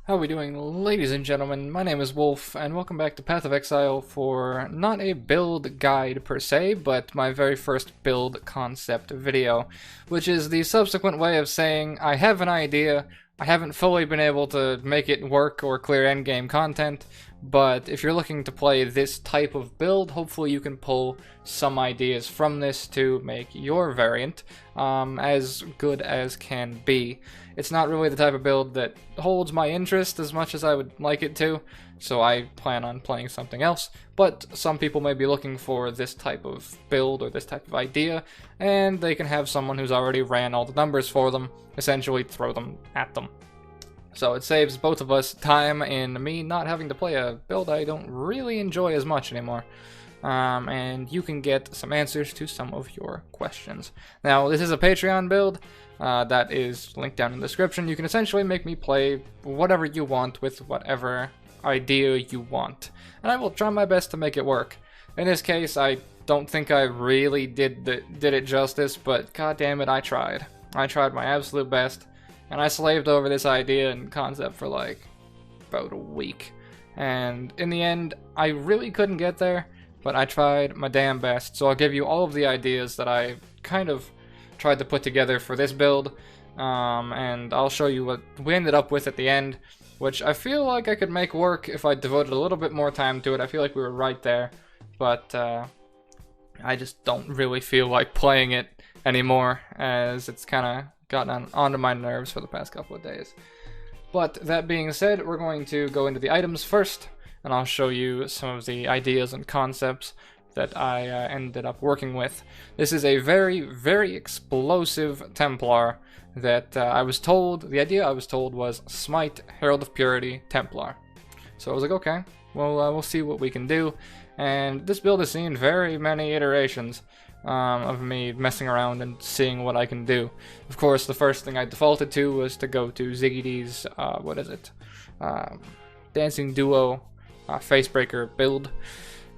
How are we doing, ladies and gentlemen? My name is Wolf, and welcome back to Path of Exile for not a build guide per se, but my very first build concept video, which is the subsequent way of saying I have an idea, I haven't fully been able to make it work or clear endgame content, but if you're looking to play this type of build, hopefully you can pull some ideas from this to make your variant as good as can be. It's not really the type of build that holds my interest as much as I would like it to, so I plan on playing something else, but some people may be looking for this type of build or this type of idea, and they can have someone who's already ran all the numbers for them essentially throw them at them. So it saves both of us time in me not having to play a build I don't really enjoy as much anymore. And you can get some answers to some of your questions. Now, this is a Patreon build that is linked down in the description. You can essentially make me play whatever you want with whatever idea you want. And I will try my best to make it work. In this case, I don't think I really did it justice, but god damn it, I tried. I tried my absolute best. And I slaved over this idea and concept for like about a week. And in the end, I really couldn't get there, but I tried my damn best. So I'll give you all of the ideas that I kind of tried to put together for this build. And I'll show you what we ended up with at the end, which I feel like I could make work if I devoted a little bit more time to it. I feel like we were right there, but I just don't really feel like playing it anymore, as it's kind of gotten onto my nerves for the past couple of days. But that being said, we're going to go into the items first, and I'll show you some of the ideas and concepts that I ended up working with. This is a very, very explosive Templar that the idea I was told was Smite, Herald of Purity, Templar. So I was like, okay, well, we'll see what we can do. And this build has seen very many iterations of me messing around and seeing what I can do. Of course, the first thing I defaulted to was to go to Ziggy's, Dancing Duo Facebreaker build,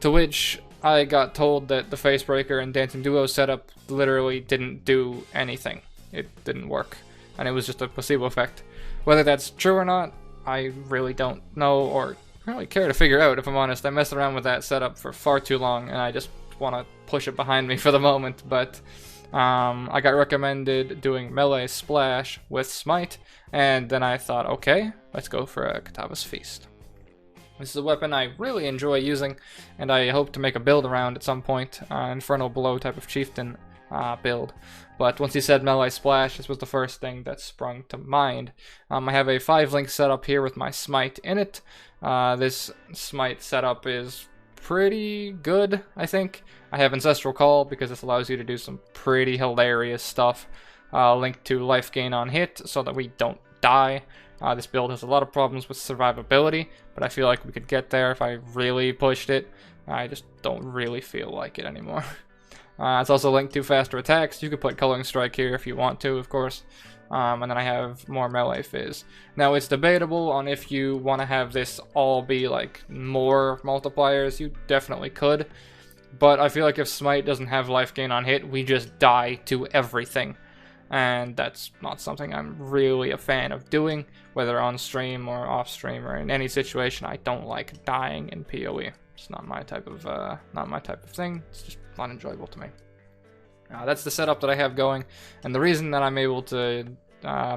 to which I got told that the Facebreaker and Dancing Duo setup literally didn't do anything. It didn't work, and it was just a placebo effect. Whether that's true or not, I really don't know or really care to figure out, if I'm honest. I messed around with that setup for far too long, and I just want to push it behind me for the moment. But I got recommended doing melee splash with Smite, and then I thought, okay, let's go for a Katava's Feast. This is a weapon I really enjoy using, and I hope to make a build around at some point, Infernal Blow type of chieftain build. But once he said melee splash, this was the first thing that sprung to mind. I have a 5-link setup here with my Smite in it. This Smite setup is pretty good, I think. I have Ancestral Call because this allows you to do some pretty hilarious stuff. Linked to life gain on hit so that we don't die. This build has a lot of problems with survivability, but I feel like we could get there if I really pushed it. I just don't really feel like it anymore. It's also linked to faster attacks. You could put Coloring Strike here if you want to, of course. And then I have more melee fizz. Now, it's debatable on if you want to have this all be like more multipliers. You definitely could. But I feel like if Smite doesn't have life gain on hit, we just die to everything. And that's not something I'm really a fan of doing, whether on stream or off stream or in any situation. I don't like dying in PoE. It's not my type of thing. It's just not enjoyable to me. That's the setup that I have going, and the reason that I'm able to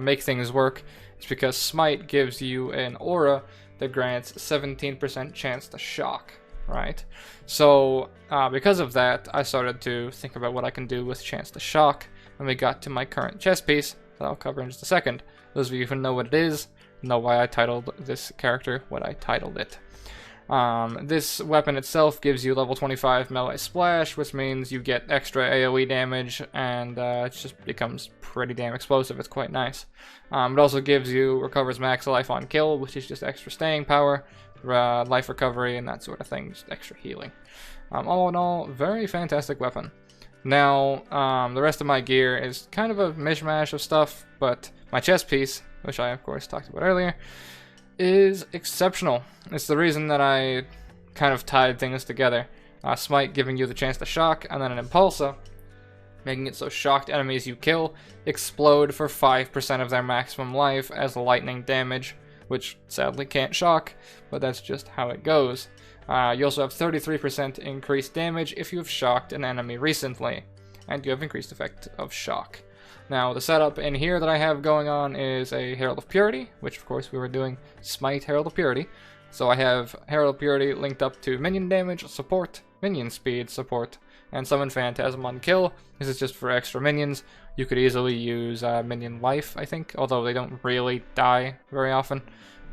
make things work is because Smite gives you an aura that grants 17% chance to shock, right? So because of that, I started to think about what I can do with chance to shock, and we got to my current chess piece that I'll cover in just a second. Those of you who know what it is know why I titled this character what I titled it. This weapon itself gives you level 25 melee splash, which means you get extra AoE damage, and it just becomes pretty damn explosive. It's quite nice. It also recovers max life on kill, which is just extra staying power, life recovery, and that sort of thing, just extra healing. All in all, very fantastic weapon. Now, the rest of my gear is kind of a mishmash of stuff, but my chest piece, which I of course talked about earlier, is exceptional. It's the reason that I kind of tied things together. Smite giving you the chance to shock, and then an Impulsa making it so shocked enemies you kill explode for 5% of their maximum life as lightning damage, which sadly can't shock, but that's just how it goes. You also have 33% increased damage if you have shocked an enemy recently, and you have increased effect of shock. Now, the setup in here that I have going on is a Herald of Purity, which of course we were doing Smite Herald of Purity. So I have Herald of Purity linked up to minion damage, support, minion speed, support, and Summon Phantasm on kill. This is just for extra minions. You could easily use minion life, I think, although they don't really die very often.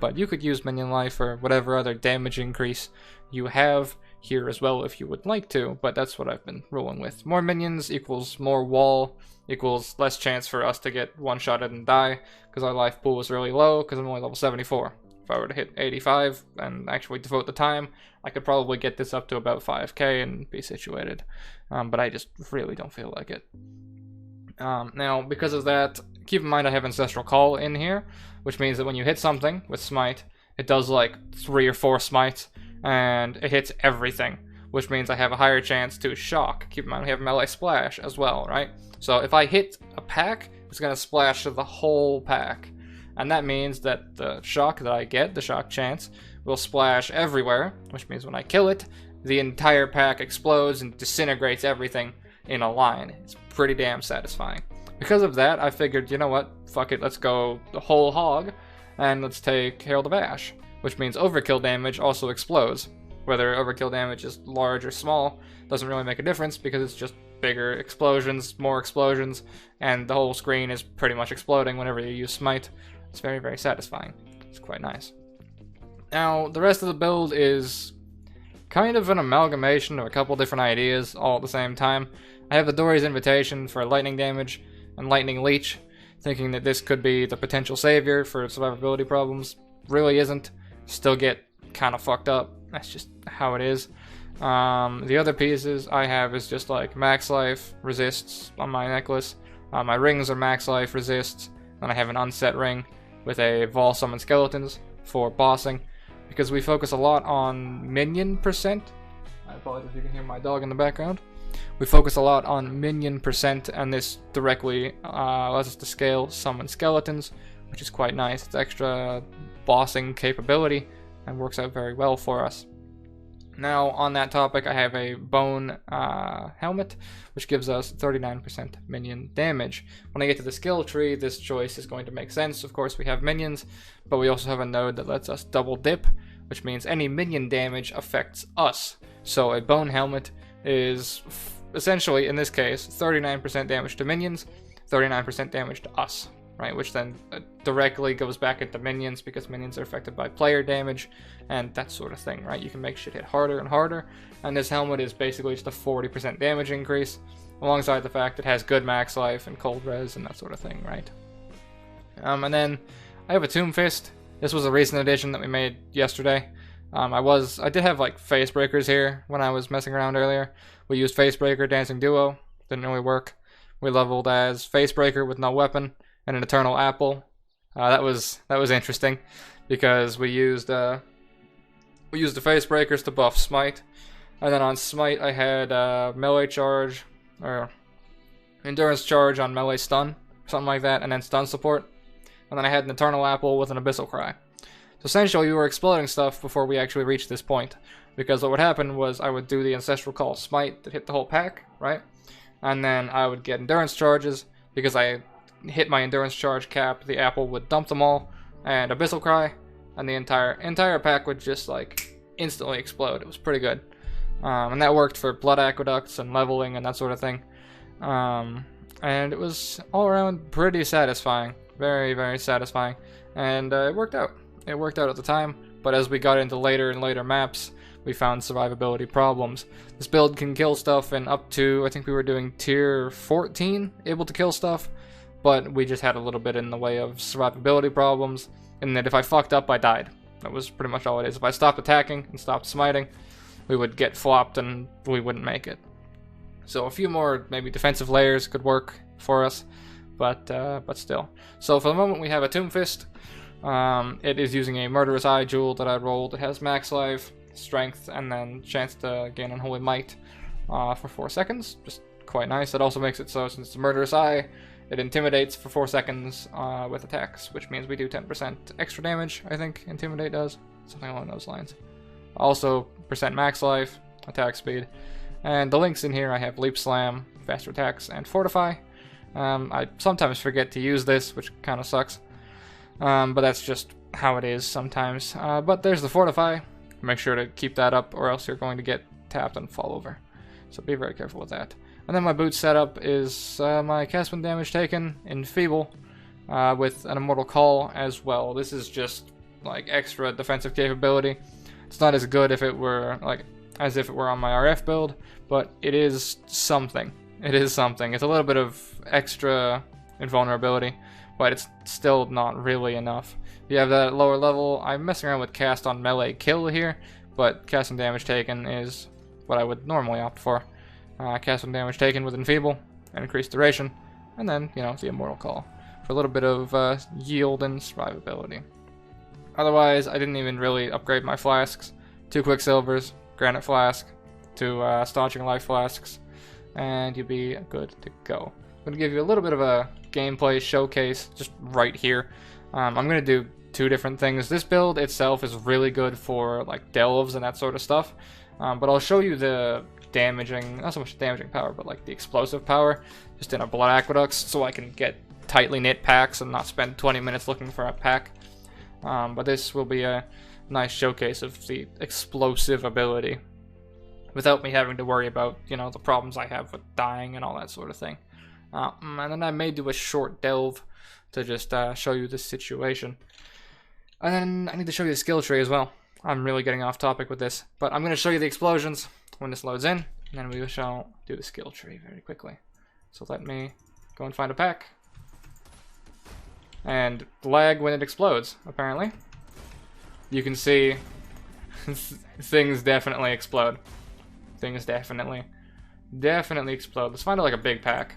But you could use minion life or whatever other damage increase you have here as well if you would like to, but that's what I've been rolling with. More minions equals more wall, equals less chance for us to get one-shotted and die, because our life pool is really low, because I'm only level 74. If I were to hit 85 and actually devote the time, I could probably get this up to about 5k and be situated, but I just really don't feel like it. Now, because of that, keep in mind I have Ancestral Call in here, which means that when you hit something with Smite, it does like 3 or 4 smites, and it hits everything, which means I have a higher chance to shock. Keep in mind we have Melee Splash as well, right? So if I hit a pack, it's going to splash to the whole pack. And that means that the shock that I get, the shock chance, will splash everywhere, which means when I kill it, the entire pack explodes and disintegrates everything in a line. It's pretty damn satisfying. Because of that, I figured, you know what, fuck it, let's go the whole hog, and let's take Herald of Ash, which means overkill damage also explodes. Whether overkill damage is large or small doesn't really make a difference because it's just bigger explosions, more explosions, and the whole screen is pretty much exploding whenever you use Smite. It's very, very satisfying. It's quite nice. Now, the rest of the build is kind of an amalgamation of a couple different ideas all at the same time. I have the Dory's Invitation for lightning damage and lightning leech, thinking that this could be the potential savior for survivability problems. Really isn't. Still get kind of fucked up. That's just how it is. The other pieces I have is just like max life resists on my necklace. My rings are max life resists. Then I have an unset ring with a Vol Summon Skeletons for bossing, because we focus a lot on minion percent. I apologize if you can hear my dog in the background. We focus a lot on minion percent, and this directly allows us to scale Summon Skeletons, which is quite nice. It's extra bossing capability and works out very well for us. Now, on that topic, I have a bone helmet, which gives us 39% minion damage. When I get to the skill tree, this choice is going to make sense. Of course, we have minions, but we also have a node that lets us double dip, which means any minion damage affects us. So a bone helmet is essentially, in this case, 39% damage to minions, 39% damage to us, right? Which then directly goes back into minions because minions are affected by player damage and that sort of thing, right? You can make shit hit harder and harder, and this helmet is basically just a 40% damage increase, alongside the fact it has good max life and cold res and that sort of thing, right? And then I have a Tomb Fist. This was a recent addition that we made yesterday. I did have like face breakers here when I was messing around earlier. We used face breaker, dancing duo, didn't really work. We leveled as face breaker with no weapon and an eternal apple. That was interesting because we used the face breakers to buff Smite, and then on Smite I had melee charge or endurance charge on melee stun, something like that, and then stun support, and then I had an eternal apple with an abyssal cry. So essentially we were exploding stuff before we actually reached this point, because what would happen was I would do the Ancestral Call Smite that hit the whole pack, right? And then I would get endurance charges because I hit my endurance charge cap, the apple would dump them all, and abyssal cry, and the entire pack would just like instantly explode. It was pretty good. And that worked for blood aqueducts and leveling and that sort of thing. And it was all around pretty satisfying. Very, very satisfying. And it worked out. It worked out at the time, but as we got into later and later maps, we found survivability problems. This build can kill stuff in up to, I think we were doing tier 14, able to kill stuff, but we just had a little bit in the way of survivability problems, and that if I fucked up, I died. That was pretty much all it is. If I stopped attacking and stopped smiting, we would get flopped and we wouldn't make it. So a few more maybe defensive layers could work for us, but still. So for the moment we have a Tomb Fist. It is using a Murderous Eye Jewel that I rolled. It has max life, strength, and then chance to gain Unholy Might for 4 seconds. Just quite nice. It also makes it so, since it's a Murderous Eye, it intimidates for 4 seconds with attacks, which means we do 10% extra damage, I think Intimidate does. Something along those lines. Also, percent max life, attack speed. And the links in here, I have Leap Slam, Faster Attacks, and Fortify. I sometimes forget to use this, which kind of sucks. But that's just how it is sometimes. But there's the Fortify. Make sure to keep that up, or else you're going to get tapped and fall over. So be very careful with that. And then my boot setup is my cast when damage taken, Enfeeble, with an Immortal Call as well. This is just like extra defensive capability. It's not as good if it were like as if it were on my RF build, but it is something. It is something. It's a little bit of extra invulnerability, but it's still not really enough. If you have that at lower level, I'm messing around with cast on melee kill here, but cast on damage taken is what I would normally opt for. Cast on damage taken with Enfeeble and increased duration, and then, you know, the Immortal Call for a little bit of yield and survivability. Otherwise, I didn't even really upgrade my flasks. 2 Quicksilvers, Granite Flask, 2 Staunching Life Flasks, and you'll be good to go. I'm going to give you a little bit of a gameplay showcase just right here. I'm going to do 2 different things. This build itself is really good for like delves and that sort of stuff, but I'll show you the damaging, not so much damaging power, but like the explosive power just in a Blood Aqueducts, so I can get tightly knit packs and not spend 20 minutes looking for a pack. But this will be a nice showcase of the explosive ability without me having to worry about, you know, the problems I have with dying and all that sort of thing. And then I may do a short delve to just show you this situation. And then I need to show you the skill tree as well. I'm really getting off topic with this, but I'm going to show you the explosions when this loads in, and then we shall do the skill tree very quickly. So let me go and find a pack. And lag when it explodes, apparently. You can see things definitely explode. Things definitely explode. Let's find like a big pack.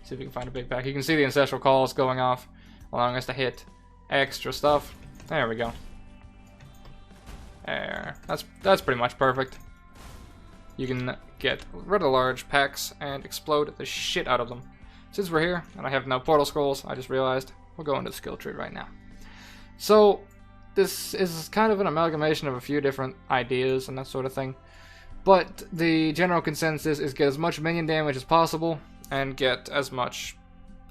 See if we can find a big pack. You can see the ancestral calls going off, allowing us to hit extra stuff. There we go. There. That's pretty much perfect. You can get rid of large packs and explode the shit out of them. Since we're here, and I have no portal scrolls, I just realized, we'll go into the skill tree right now. So, this is kind of an amalgamation of a few different ideas and that sort of thing. But the general consensus is get as much minion damage as possible, and get as much...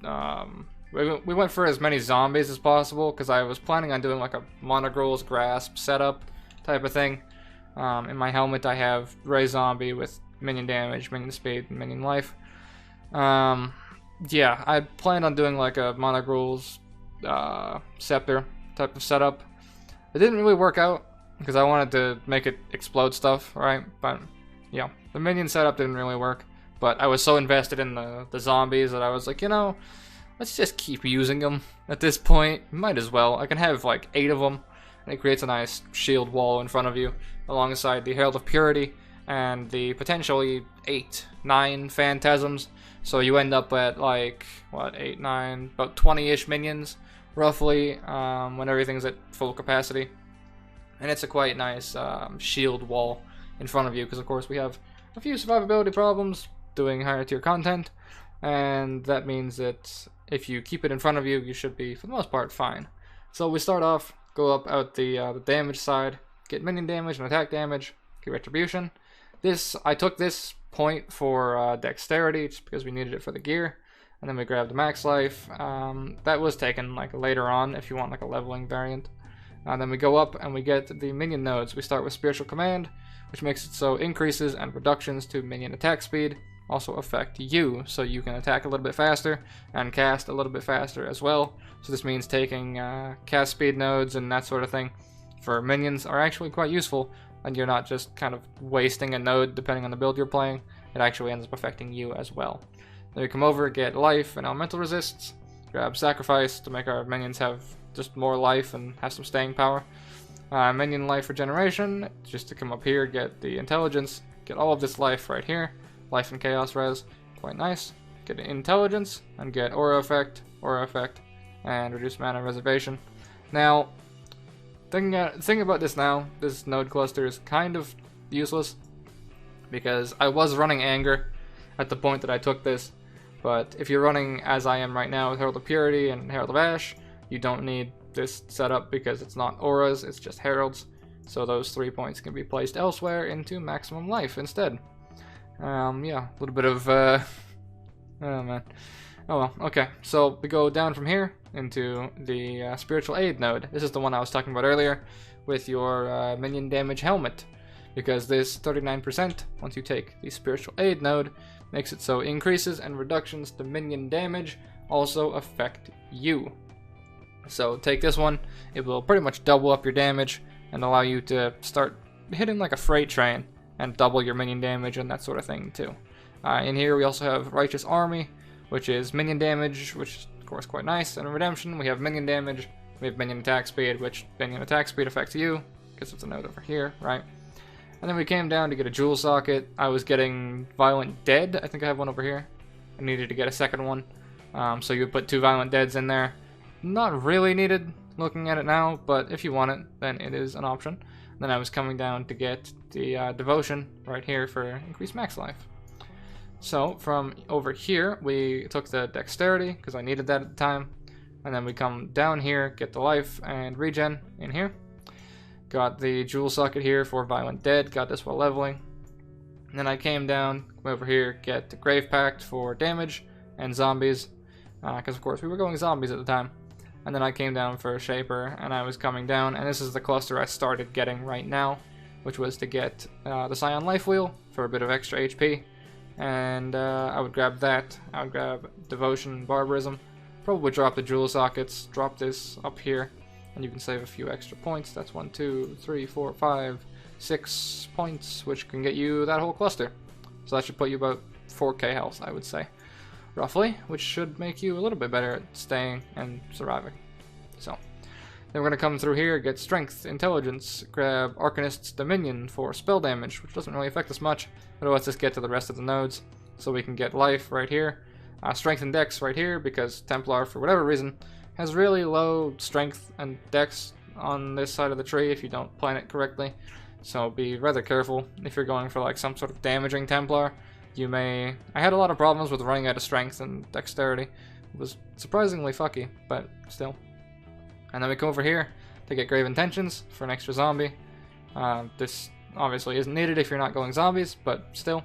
we went for as many zombies as possible, because I was planning on doing like a Monogrul's Grasp setup type of thing. In my helmet I have Ray Zombie with minion damage, minion speed, and minion life. Yeah, I planned on doing like a Monogrul's Scepter type of setup. It didn't really work out because I wanted to make it explode stuff, right? But yeah, the minion setup didn't really work. But I was so invested in the zombies that I was like, you know, let's just keep using them at this point. Might as well. I can have like 8 of them, and it creates a nice shield wall in front of you alongside the Herald of Purity and the potentially 8, 9 Phantasms. So you end up at like, what, 8, 9, about 20-ish minions, roughly, when everything's at full capacity. And it's a quite nice shield wall in front of you, because of course we have a few survivability problems doing higher tier content, and that means that if you keep it in front of you, you should be, for the most part, fine. So we start off, go up out the damage side, get minion damage and attack damage, get retribution. I took this point for dexterity, just because we needed it for the gear, and then we grabbed the max life. That was taken like later on if you want like a leveling variant. And then we go up and we get the minion nodes. We start with Spiritual Command, which makes it so increases and reductions to minion attack speed also affect you, so you can attack a little bit faster and cast a little bit faster as well. So this means taking cast speed nodes and that sort of thing for minions are actually quite useful, and you're not just kind of wasting a node depending on the build you're playing. It actually ends up affecting you as well. Then we come over, get life and elemental resists, grab sacrifice to make our minions have just more life and have some staying power. Minion life regeneration, just to come up here, get the intelligence, get all of this life right here. Life and chaos res, quite nice. Get intelligence and get aura effect, and reduce mana reservation. Now, thinking about this now, this node cluster is kind of useless because I was running anger at the point that I took this. But if you're running as I am right now with Herald of Purity and Herald of Ash, you don't need this setup because it's not auras, it's just heralds. So those 3 points can be placed elsewhere into maximum life instead. Yeah, a little bit of, oh man. Oh well, okay. So we go down from here into the Spiritual Aid node. This is the one I was talking about earlier with your minion damage helmet. Because this 39%, once you take the Spiritual Aid node, makes it so increases and reductions to minion damage also affect you. So take this one, it will pretty much double up your damage and allow you to start hitting like a freight train and double your minion damage and that sort of thing too. In here we also have Righteous Army, which is minion damage, which is of course quite nice, and in Redemption we have minion damage, we have minion attack speed, which minion attack speed affects you, because it's a node over here, right? And then we came down to get a jewel socket. I was getting Violent Dead. I think I have one over here. I needed to get a second one. So you would put 2 Violent Deads in there. Not really needed looking at it now, but if you want it, then it is an option. Then I was coming down to get the Devotion right here for increased max life. So from over here, we took the Dexterity, because I needed that at the time. And then we come down here, get the life and regen in here. Got the jewel socket here for Violent Dead, got this while leveling. And then I came down, come over here, get the Grave Pact for damage and zombies, because of course we were going zombies at the time. And then I came down for a Shaper, and I was coming down, and this is the cluster I started getting right now, which was to get the Scion Life Wheel for a bit of extra HP. And I would grab that, I would grab Devotion, Barbarism, probably drop the jewel sockets, drop this up here, and you can save a few extra points. That's 1, 2, 3, 4, 5, 6 points, which can get you that whole cluster. So that should put you about 4k health, I would say, roughly, which should make you a little bit better at staying and surviving. So then we're going to come through here, get Strength, Intelligence, grab Arcanist's Dominion for spell damage, which doesn't really affect us much, but it lets us get to the rest of the nodes. So we can get Life right here, Strength and Dex right here, because Templar, for whatever reason, has really low strength and dex on this side of the tree if you don't plan it correctly. So be rather careful if you're going for like some sort of damaging Templar. You may... I had a lot of problems with running out of strength and dexterity. It was surprisingly fucky, but still. And then we come over here to get Grave Intentions for an extra zombie. This obviously isn't needed if you're not going zombies, but still.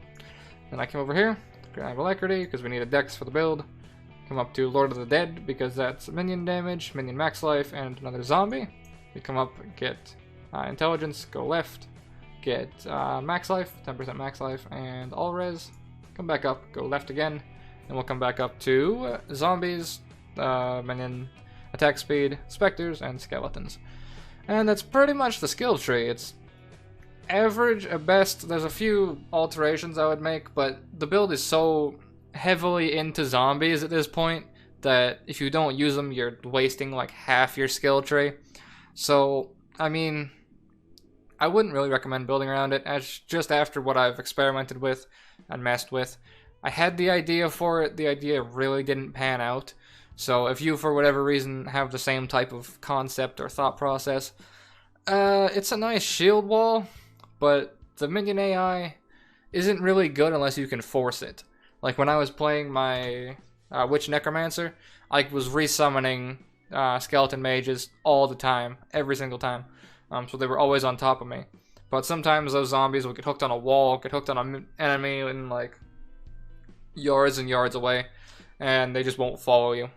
Then I come over here, grab Alacrity because we need a dex for the build. Come up to Lord of the Dead because that's minion damage, minion max life, and another zombie. We come up, get Intelligence, go left, get max life, 10% max life, and all res. Come back up, go left again, and we'll come back up to zombies, minion attack speed, specters, and skeletons. And that's pretty much the skill tree. It's average at best. There's a few alterations I would make, but the build is so heavily into zombies at this point that if you don't use them, you're wasting like half your skill tree. So, I mean, I wouldn't really recommend building around it, as just after what I've experimented with and messed with. I had the idea for it, the idea really didn't pan out. So if you, for whatever reason, have the same type of concept or thought process, it's a nice shield wall, but the minion AI isn't really good unless you can force it. Like when I was playing my Witch Necromancer, I was resummoning skeleton mages all the time, every single time. So they were always on top of me. But sometimes those zombies would get hooked on a wall, get hooked on an enemy in like yards and yards away, and they just won't follow you.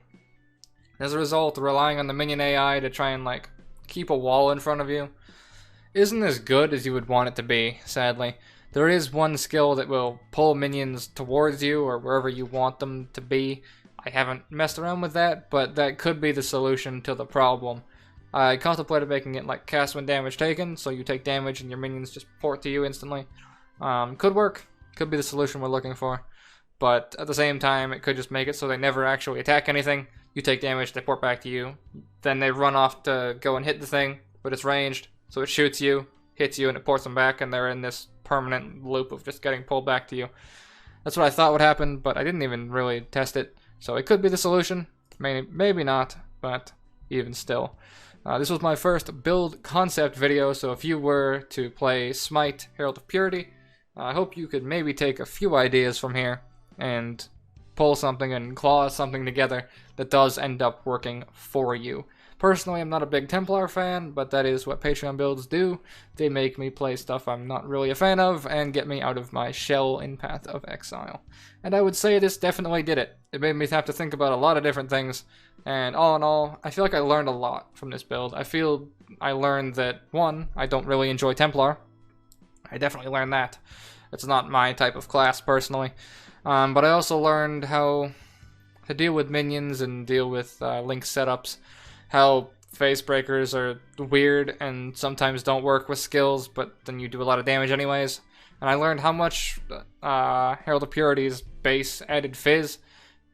As a result, relying on the minion AI to try and like keep a wall in front of you isn't as good as you would want it to be, sadly. There is one skill that will pull minions towards you or wherever you want them to be. I haven't messed around with that, but that could be the solution to the problem. I contemplated making it like cast when damage taken, so you take damage and your minions just port to you instantly. Could work, could be the solution we're looking for. But at the same time, it could just make it so they never actually attack anything. You take damage, they port back to you. Then they run off to go and hit the thing, but it's ranged, so it shoots you, hits you, and it ports them back, and they're in this permanent loop of just getting pulled back to you. That's what I thought would happen, but I didn't even really test it. So it could be the solution, maybe not, but even still. This was my first build concept video, so if you were to play Smite, Herald of Purity, I hope you could maybe take a few ideas from here and pull something and claw something together that does end up working for you. Personally, I'm not a big Templar fan, but that is what Patreon builds do. They make me play stuff I'm not really a fan of and get me out of my shell in Path of Exile. And I would say this definitely did it. It made me have to think about a lot of different things, and all in all, I feel like I learned a lot from this build. I feel I learned that, one, I don't really enjoy Templar. I definitely learned that. It's not my type of class, personally. But I also learned how to deal with minions and deal with link setups. How phase breakers are weird and sometimes don't work with skills, but then you do a lot of damage anyways. And I learned how much Herald of Purity's base added fizz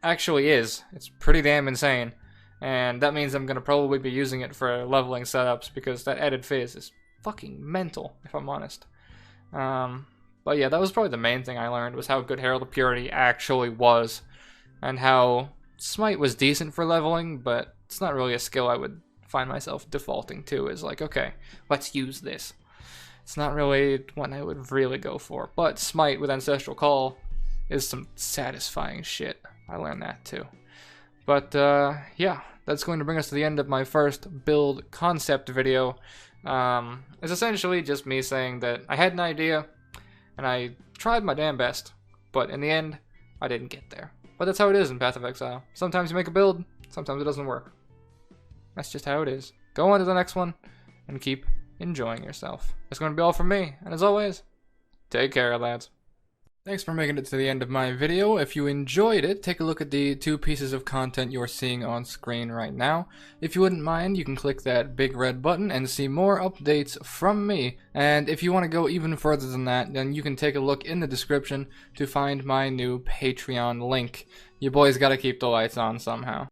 actually is. It's pretty damn insane. And that means I'm going to probably be using it for leveling setups, because that added fizz is fucking mental, if I'm honest. But yeah, that was probably the main thing I learned, was how good Herald of Purity actually was. And how Smite was decent for leveling, but it's not really a skill I would find myself defaulting to, is like, okay, let's use this. It's not really one I would really go for. But Smite with Ancestral Call is some satisfying shit. I learned that too. But yeah, that's going to bring us to the end of my first build concept video. It's essentially just me saying that I had an idea, and I tried my damn best, but in the end, I didn't get there. But that's how it is in Path of Exile. Sometimes you make a build, sometimes it doesn't work. That's just how it is. Go on to the next one, and keep enjoying yourself. That's going to be all from me, and as always, take care, lads. Thanks for making it to the end of my video. If you enjoyed it, take a look at the 2 pieces of content you're seeing on screen right now. If you wouldn't mind, you can click that big red button and see more updates from me. And if you want to go even further than that, then you can take a look in the description to find my new Patreon link. You boys gotta keep the lights on somehow.